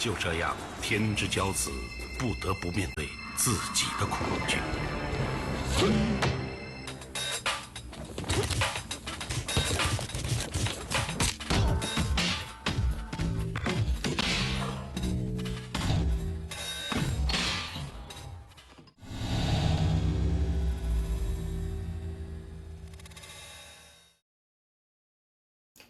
就这样，天之骄子不得不面对自己的恐惧。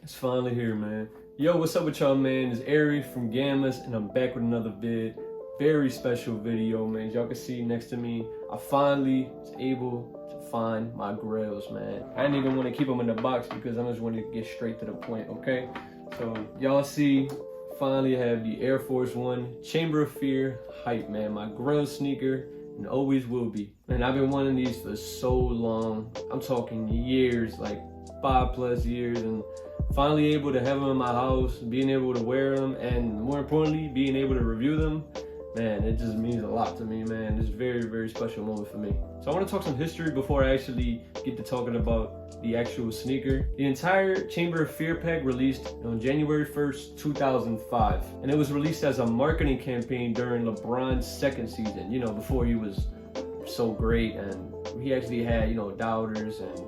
It's finally here, man. Yo, what's up with y'all, man? It's Ari from Gammas, and I'm back with another vid. Very special video, man. As y'all can see next to me, I finally was able to find my grails, man. I didn't even want to keep them in the box because I just wanted to get straight to the point, okay? So y'all see, finally have the Air Force One Chamber of Fear hype, man. My grail sneaker, and always will be. And I've been wanting these for so long. I'm talking years, like 5+ years, and finally able to have them in my house, being able to wear them, and more importantly, being able to review them, man, it just means a lot to me, man. It's a very, very special moment for me. So I want to talk some history before I actually get to talking about the actual sneaker. The entire Chamber of Fear pack released on January 1st, 2005. And it was released as a marketing campaign during LeBron's second season, you know, before he was so great and he actually had, you know, doubters and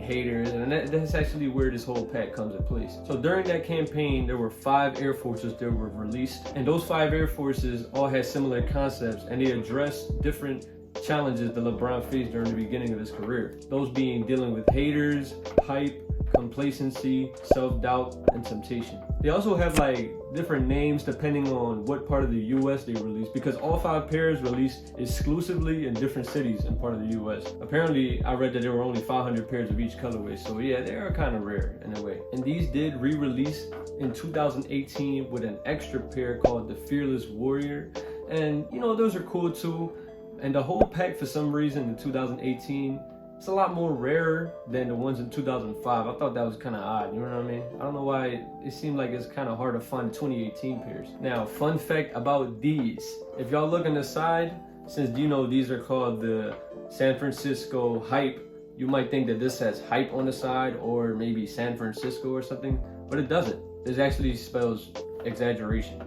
haters, and that's actually where this whole pack comes in place. So during that campaign, there were 5 Air Forces that were released, and those 5 Air Forces all had similar concepts, and they addressed different challenges that LeBron faced during the beginning of his career. Those being dealing with haters, hype, complacency, self-doubt, and temptation. They also have like different names depending on what part of the US they released, because all 5 pairs released exclusively in different cities in part of the US. Apparently, I read that there were only 500 pairs of each colorway, so yeah, they are kind of rare in a way. And these did re-release in 2018 with an extra pair called the Fearless Warrior, and you know, those are cool too. And the whole pack, for some reason, in 2018, it's a lot more rarer than the ones in 2005. I thought that was kind of odd, you know what I mean? I don't know why it seemed like it's kind of hard to find 2018 pairs. Now, fun fact about these. If y'all look on the side, since you know these are called the San Francisco Hype, you might think that this has hype on the side or maybe San Francisco or something, but it doesn't. This actually spells exaggeration.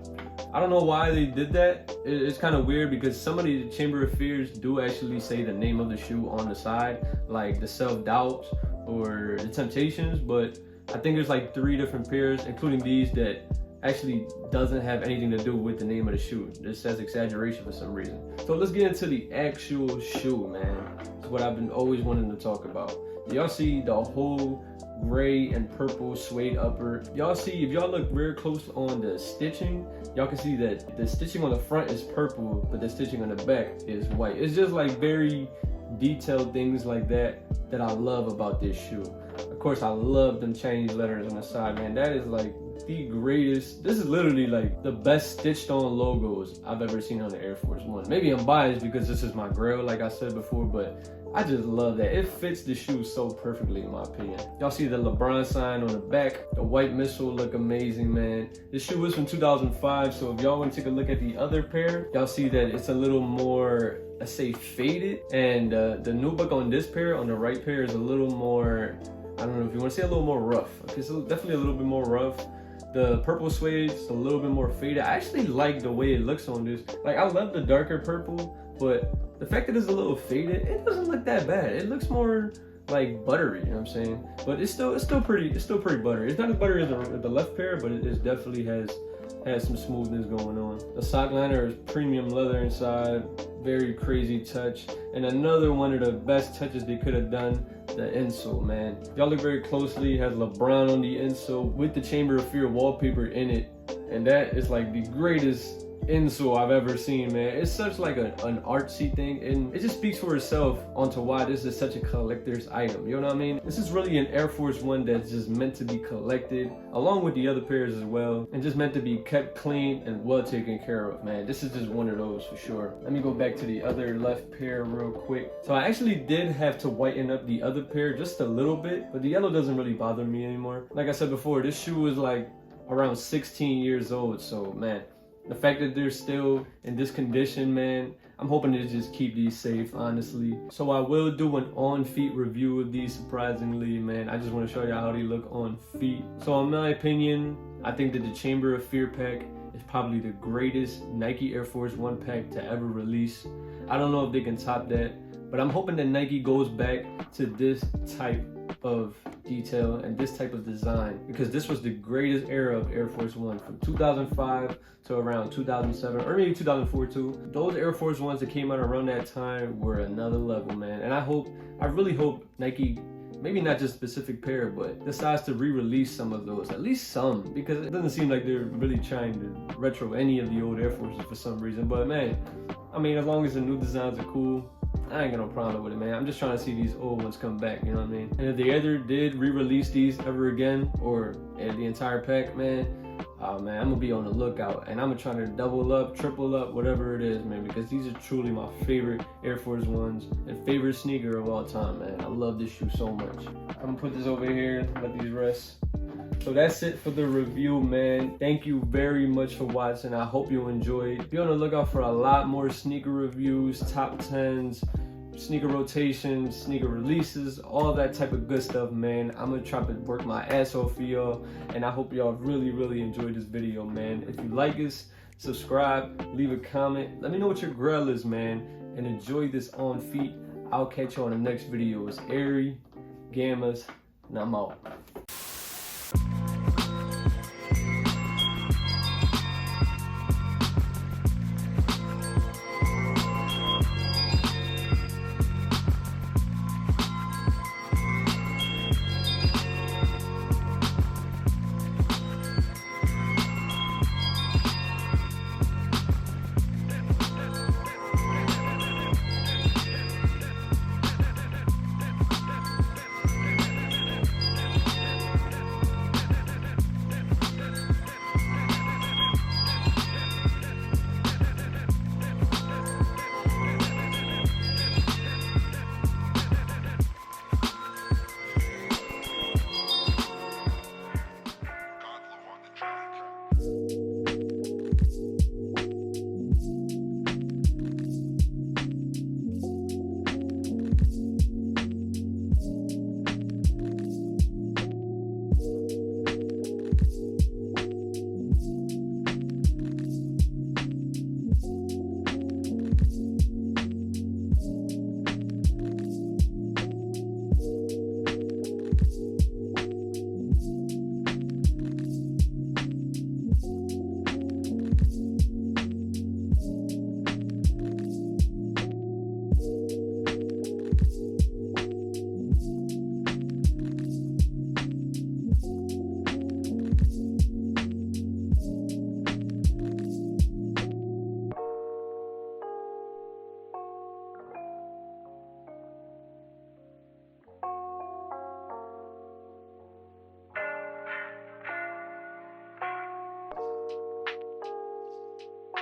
I don't know why they did that. It's kind of weird because some of the Chamber of Fears do actually say the name of the shoe on the side, like the self-doubt or the temptations, but I think there's like 3 different pairs, including these, that actually doesn't have anything to do with the name of the shoe. This says exaggeration for some reason. So let's get into the actual shoe, man. It's what I've been always wanting to talk about. Y'all see the whole gray and purple suede upper. Y'all see, if y'all look very close on the stitching, y'all can see that the stitching on the front is purple, but the stitching on the back is white. It's just like very detailed things like that I love about this shoe. Of course, I love them Chinese letters on the side, man. That is like the greatest. This is literally like the best stitched on logos I've ever seen on the Air Force One. Maybe I'm biased because this is my grail, like I said before, but I just love that. It fits the shoe so perfectly, in my opinion. Y'all see the LeBron sign on the back. The white missile look amazing, man. This shoe was from 2005, so if y'all want to take a look at the other pair, y'all see that it's a little more, let's say, faded. And the nubuck on this pair, on the right pair, is a little more, I don't know if you want to say a little more rough. It's definitely a little bit more rough. The purple suede is a little bit more faded. I actually like the way it looks on this. Like, I love the darker purple, but the fact that it's a little faded, it doesn't look that bad. It looks more like buttery, you know what I'm saying? But it's still pretty buttery. It's not as buttery as the left pair, but it definitely has some smoothness going on. The Sockliner is premium leather inside, very crazy touch. And another one of the best touches they could have done, the insole, man. Y'all look very closely, it has LeBron on the insole with the Chamber of Fear wallpaper in it. And that is like the greatest insole I've ever seen, man. It's such like an artsy thing, and it just speaks for itself onto why this is such a collector's item, you know what I mean? This is really an Air Force One that's just meant to be collected, along with the other pairs as well, and just meant to be kept clean and well taken care of, man. This is just one of those for sure. Let me go back to the other left pair real quick. So I actually did have to whiten up the other pair just a little bit, but the yellow doesn't really bother me anymore. Like I said before, this shoe is like around 16 years old, so man, the fact that they're still in this condition, man, I'm hoping to just keep these safe, honestly. So I will do an on-feet review of these, surprisingly, man. I just want to show you how they look on feet. So in my opinion, I think that the Chamber of Fear pack is probably the greatest Nike Air Force One pack to ever release. I don't know if they can top that, but I'm hoping that Nike goes back to this type of detail and this type of design, because this was the greatest era of Air Force One from 2005 to around 2007 or maybe 2004 too. Those Air Force Ones that came out around that time were another level, man. And I really hope Nike, maybe not just specific pair, but decides to re-release some of those, at least some, because it doesn't seem like they're really trying to retro any of the old Air Forces for some reason. But man, I mean, as long as the new designs are cool, I ain't got no problem with it, man. I'm just trying to see these old ones come back, you know what I mean? And if they ever did re-release these ever again, or the entire pack, man, I'm gonna be on the lookout, and I'm gonna try to double up, triple up, whatever it is, man, because these are truly my favorite Air Force Ones and favorite sneaker of all time, man. I love this shoe so much. I'm gonna put this over here, let these rest. So that's it for the review, man. Thank you very much for watching. I hope you enjoyed. Be on the lookout for a lot more sneaker reviews, top 10s, sneaker rotations, sneaker releases, all that type of good stuff, man. I'm gonna try to work my ass off for y'all, and I hope y'all really enjoyed this video, man. If you like us, subscribe, leave a comment, let me know what your grail is, man, and enjoy this on feet. I'll catch you on the next video. It's Airy, Gammas, and I'm out.